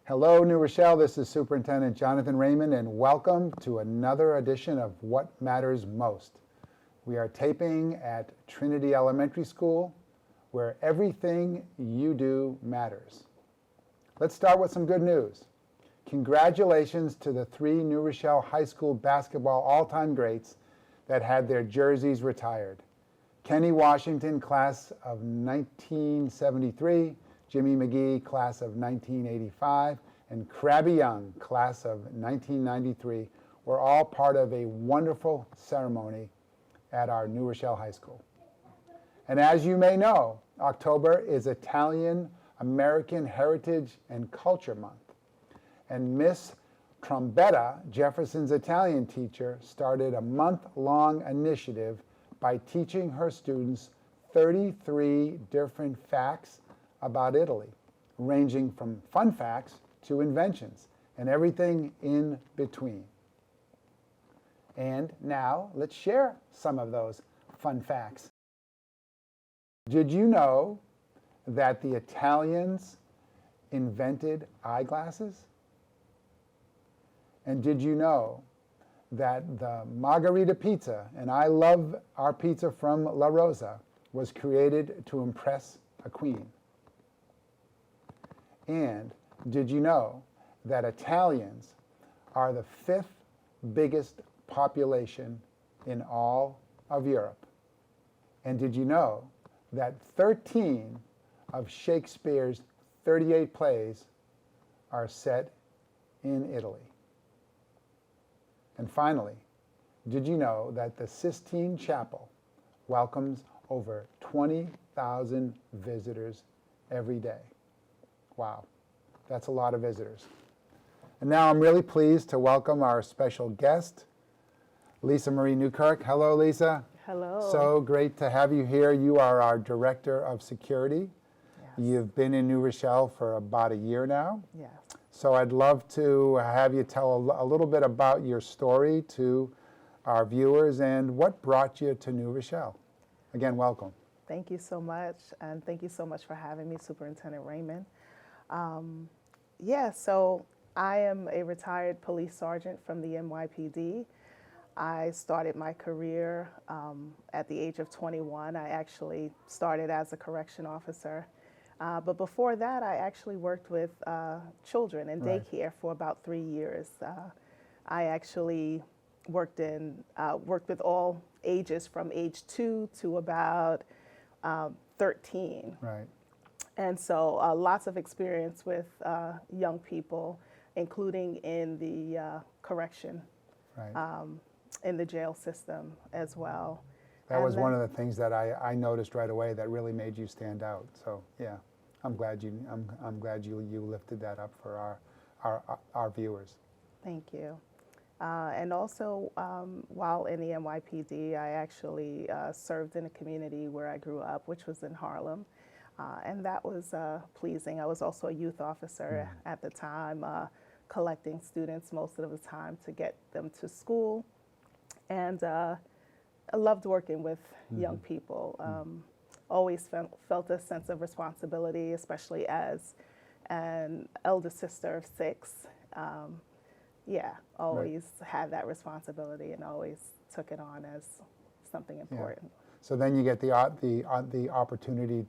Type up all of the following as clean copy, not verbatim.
Hello, New Rochelle. This is Superintendent Jonathan Raymond, and welcome to another edition of What Matters Most. We are taping at Trinity Elementary School, where everything you do matters. Let's start with some good news. Congratulations to the three New Rochelle High School basketball all-time greats that had their jerseys retired. Kenny Washington, class of 1973, Jimmy McGee, class of 1985, and Krabby Young, class of 1993, were all part of a wonderful ceremony at our New Rochelle High School. And as you may know, October is Italian American Heritage and Culture Month. And Miss Trombetta, Jefferson's Italian teacher, started a month-long initiative by teaching her students 33 different facts about Italy, ranging from fun facts to inventions and everything in between. And now let's share some of those fun facts. Did you know that the Italians invented eyeglasses? And did you know that the margherita pizza, and I love our pizza from La Rosa, was created to impress a queen? And did you know that Italians are the 5th biggest population in all of Europe? And did you know that 13 of Shakespeare's 38 plays are set in Italy? And finally, did you know that the Sistine Chapel welcomes over 20,000 visitors every day? Wow, that's a lot of visitors. And now I'm really pleased to welcome our special guest, Lisa Marie Newkirk. Hello, Lisa. Hello. So great to have you here. You are our Director of Security. Yes. You've been in New Rochelle for about a year now. Yes. So I'd love to have you tell a little bit about your story to our viewers and what brought you to New Rochelle. Again, welcome. Thank you so much, and thank you so much for having me, Superintendent Raymond. So I am a retired police sergeant from the NYPD. I started my career at the age of 21. I actually started as a correction officer. But before that, I actually worked with children in daycare for about 3 years. I actually worked with all ages from age 2 to about 13. Right. And so lots of experience with young people, including in the correction, in the jail system as well. That was one of the things that I noticed right away that really made you stand out. So yeah, I'm glad you lifted that up for our viewers. Thank you. And also, while in the NYPD, I actually served in a community where I grew up, which was in Harlem. And that was pleasing. I was also a youth officer at the time, collecting students most of the time to get them to school. And I loved working with young people. Always felt a sense of responsibility, especially as an elder sister of 6. Always had that responsibility and always took it on as something important. Yeah. So then you get the opportunity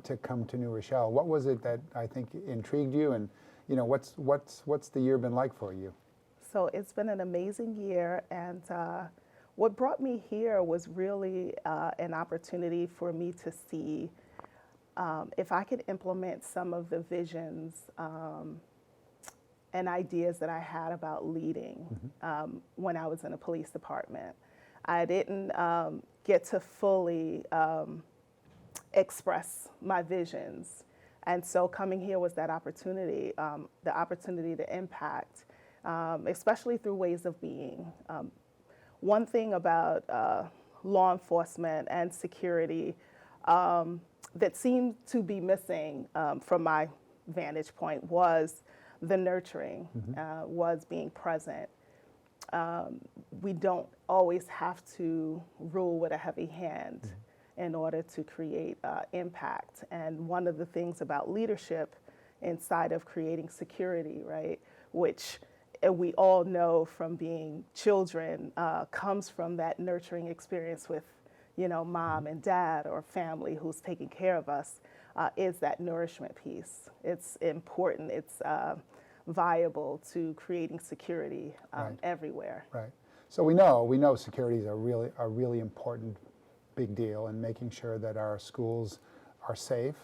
to come to New Rochelle. What was it that I think intrigued you, and what's the year been like for you? So it's been an amazing year, and what brought me here was really an opportunity for me to see if I could implement some of the visions and ideas that I had about leading when I was in a police department. I didn't get to fully express my visions. And so coming here was that opportunity, the opportunity to impact, especially through ways of being. One thing about law enforcement and security that seemed to be missing from my vantage point was the nurturing, was being present. We don't always have to rule with a heavy hand in order to create impact. And one of the things about leadership inside of creating security, right? Which we all know from being children comes from that nurturing experience with, mom and dad or family who's taking care of us, is that nourishment piece. It's important. It's viable to creating security Right. everywhere. Right. So we know security is a really important big deal, and making sure that our schools are safe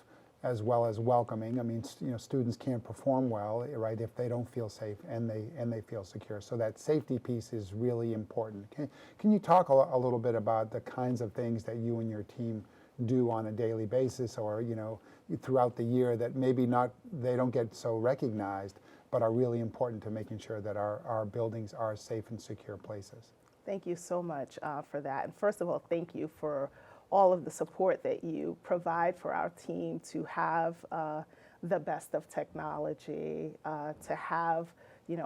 as well as welcoming. I mean, students can't perform well, right, if they don't feel safe and they feel secure. So that safety piece is really important. Can you talk a little bit about the kinds of things that you and your team do on a daily basis, or throughout the year, that maybe they don't get so recognized, but are really important to making sure that our buildings are safe and secure places? Thank you so much for that. And first of all, thank you for all of the support that you provide for our team to have the best of technology, to have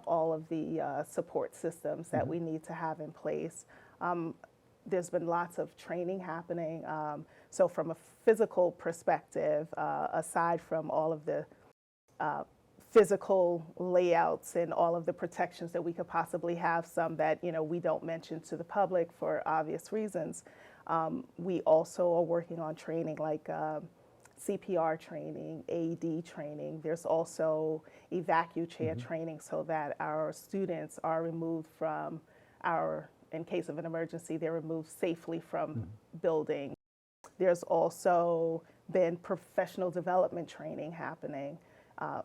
all of the support systems that we need to have in place. There's been lots of training happening. So from a physical perspective, aside from all of the physical layouts and all of the protections that we could possibly have, some that we don't mention to the public for obvious reasons, we also are working on training like CPR training, AED training. There's also evacuchair training so that our students are removed from in case of an emergency, they're removed safely from buildings. There's also been professional development training happening.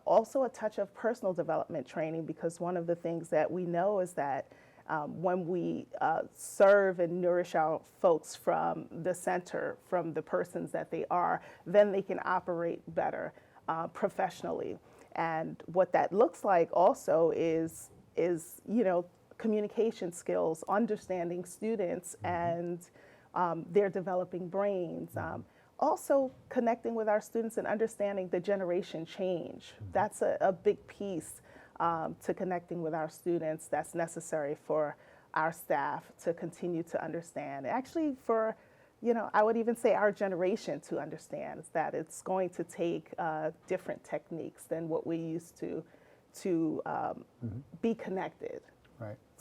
Also a touch of personal development training, because one of the things that we know is that when we serve and nourish our folks from the center, from the persons that they are, then they can operate better professionally. And what that looks like also is communication skills, understanding students and their developing brains. Also connecting with our students and understanding the generation change. That's a big piece to connecting with our students that's necessary for our staff to continue to understand. Actually, for, I would even say our generation to understand is that it's going to take different techniques than what we used to be connected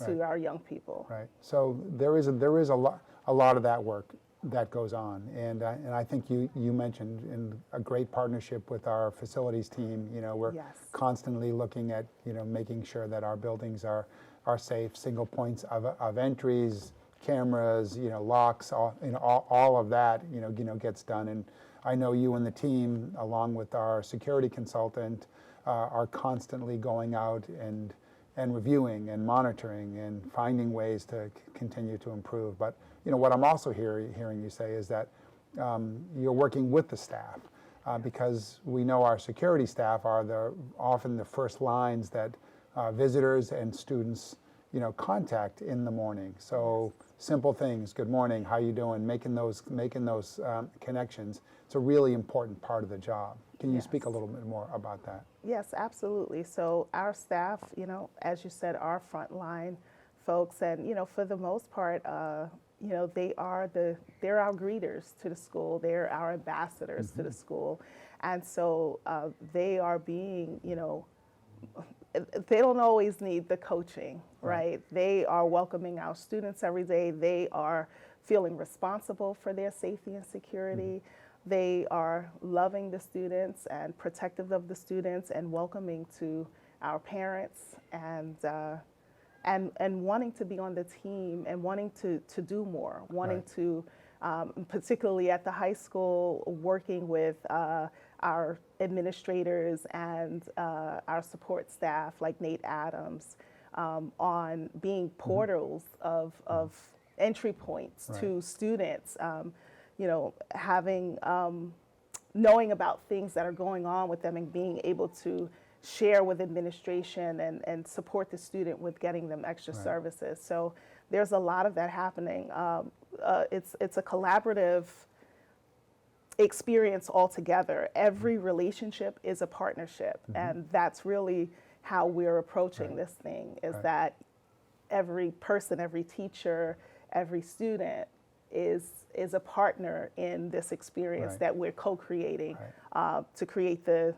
to our young people. Right. So there is a lot of that work that goes on, and I think you mentioned in a great partnership with our facilities team. We're constantly looking at making sure that our buildings are safe, single points of entries, cameras, locks, all of that gets done. And I know you and the team, along with our security consultant, are constantly going out and reviewing and monitoring and finding ways to continue to improve. But what I'm also hearing you say is that you're working with the staff, because we know our security staff are often the first lines that visitors and students contact in the morning. So simple things, good morning, how you doing, making those connections. It's a really important part of the job. Can you speak a little bit more about that? Yes, absolutely. So our staff, as you said, are frontline folks, and for the most part, they're our greeters to the school. They're our ambassadors to the school, and so they are being, they don't always need the coaching, right? They are welcoming our students every day. They are feeling responsible for their safety and security. They are loving the students and protective of the students and welcoming to our parents, and wanting to be on the team and wanting to do more, wanting to, particularly at the high school, working with our administrators and our support staff like Nate Adams on being portals of entry points to students. Having, knowing about things that are going on with them and being able to share with administration and support the student with getting them extra services. So there's a lot of that happening. It's a collaborative experience altogether. Every relationship is a partnership, and that's really how we're approaching this thing, is that every person, every teacher, every student is a partner in this experience that we're co-creating to create the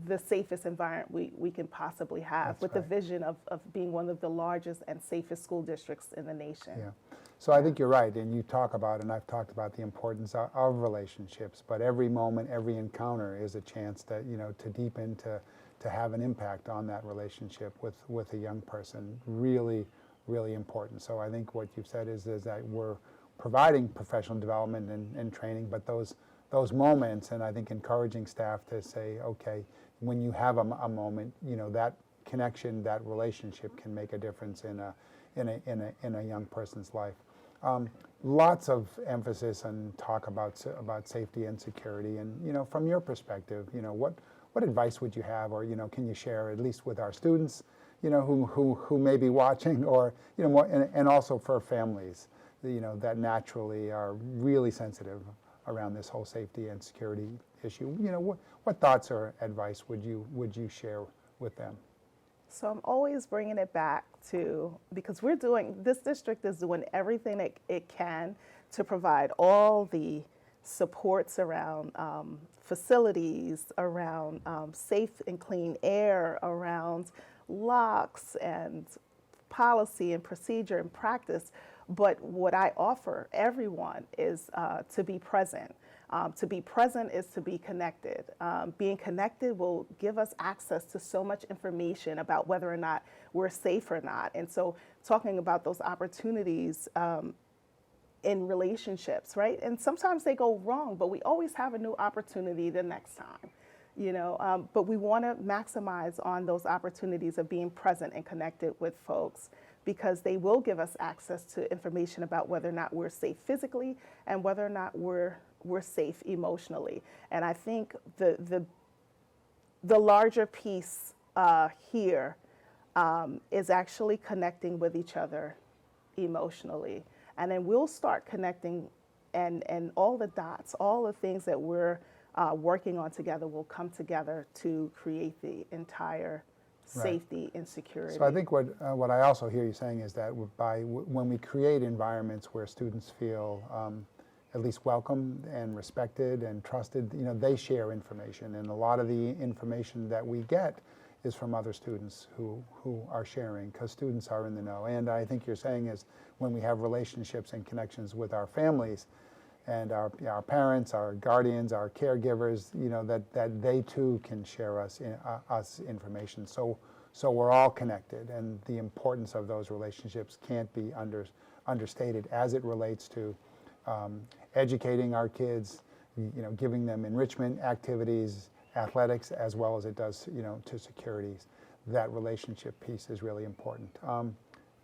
the safest environment we can possibly have, That's with the right. vision of being one of the largest and safest school districts in the nation. Yeah. So I think you're right, and you talk about, and I've talked about the importance of relationships, but every moment, every encounter is a chance to, to deepen, to have an impact on that relationship with a young person. Really, really important. So I think what you've said is that we're providing professional development and training, but those moments, and I think encouraging staff to say, okay, when you have a moment, that connection, that relationship can make a difference in a young person's life. Lots of emphasis and talk about safety and security, and from your perspective, what advice would you have, or can you share at least with our students, who may be watching, or and also for families, that naturally are really sensitive around this whole safety and security issue. What thoughts or advice would you share with them? So I'm always bringing it back to, because this district is doing everything it can to provide all the supports around facilities, around safe and clean air, around locks and policy and procedure and practice. But what I offer everyone is to be present. To be present is to be connected. Being connected will give us access to so much information about whether or not we're safe or not. And so talking about those opportunities in relationships, right? And sometimes they go wrong, but we always have a new opportunity the next time, but we want to maximize on those opportunities of being present and connected with folks, because they will give us access to information about whether or not we're safe physically and whether or not we're safe emotionally. And I think the larger piece here is actually connecting with each other emotionally. And then we'll start connecting, and all the dots, all the things that we're working on together will come together to create the entire safety and security. So I think what I also hear you saying is that when we create environments where students feel at least welcome and respected and trusted, they share information, and a lot of the information that we get is from other students who are sharing, because students are in the know. And I think you're saying is when we have relationships and connections with our families and our parents, our guardians, our caregivers, that they too can share us information. So we're all connected, and the importance of those relationships can't be understated as it relates to educating our kids, giving them enrichment activities, athletics, as well as it does, to securities. That relationship piece is really important.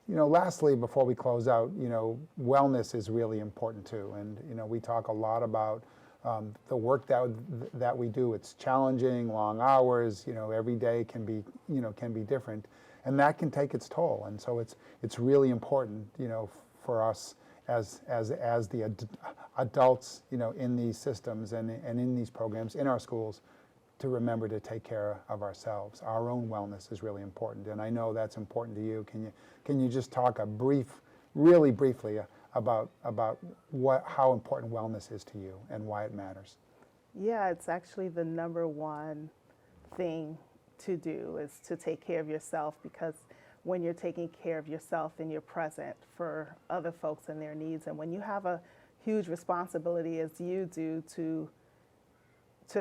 Lastly, before we close out, wellness is really important too. And, we talk a lot about the work that we do. It's challenging, long hours, every day can be different, and that can take its toll. And so it's really important, for us as the adults, in these systems and in these programs, in our schools, to remember to take care of ourselves. Our own wellness is really important, and I know that's important to you. Can you just talk really briefly about how important wellness is to you and why it matters? Yeah, it's actually the number one thing to do, is to take care of yourself, because when you're taking care of yourself and you're present for other folks and their needs, and when you have a huge responsibility as you do to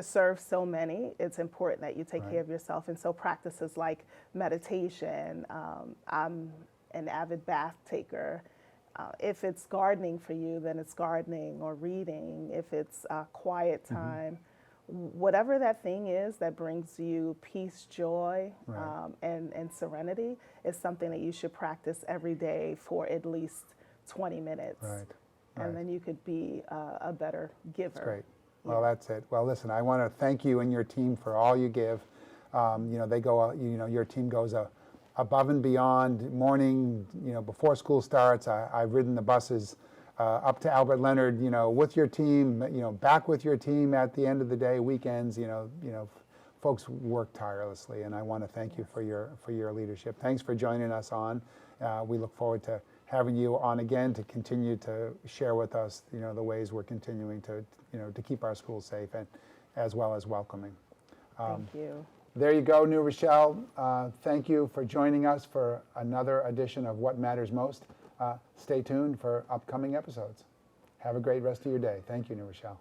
serve so many, it's important that you take care of yourself. And so practices like meditation, I'm an avid bath taker. If it's gardening for you, then it's gardening or reading. If it's quiet time, whatever that thing is that brings you peace, joy, and serenity, is something that you should practice every day for at least 20 minutes. And then you could be a better giver. That's great. Well, that's it. Well, listen, I want to thank you and your team for all you give. They go, your team goes above and beyond. Morning, before school starts, I've ridden the buses up to Albert Leonard, with your team, back with your team at the end of the day, weekends, folks work tirelessly, and I want to thank you for your leadership. Thanks for joining us on. We look forward to having you on again to continue to share with us, the ways we're continuing to keep our schools safe and as well as welcoming. Thank you. There you go, New Rochelle. Thank you for joining us for another edition of What Matters Most. Stay tuned for upcoming episodes. Have a great rest of your day. Thank you, New Rochelle.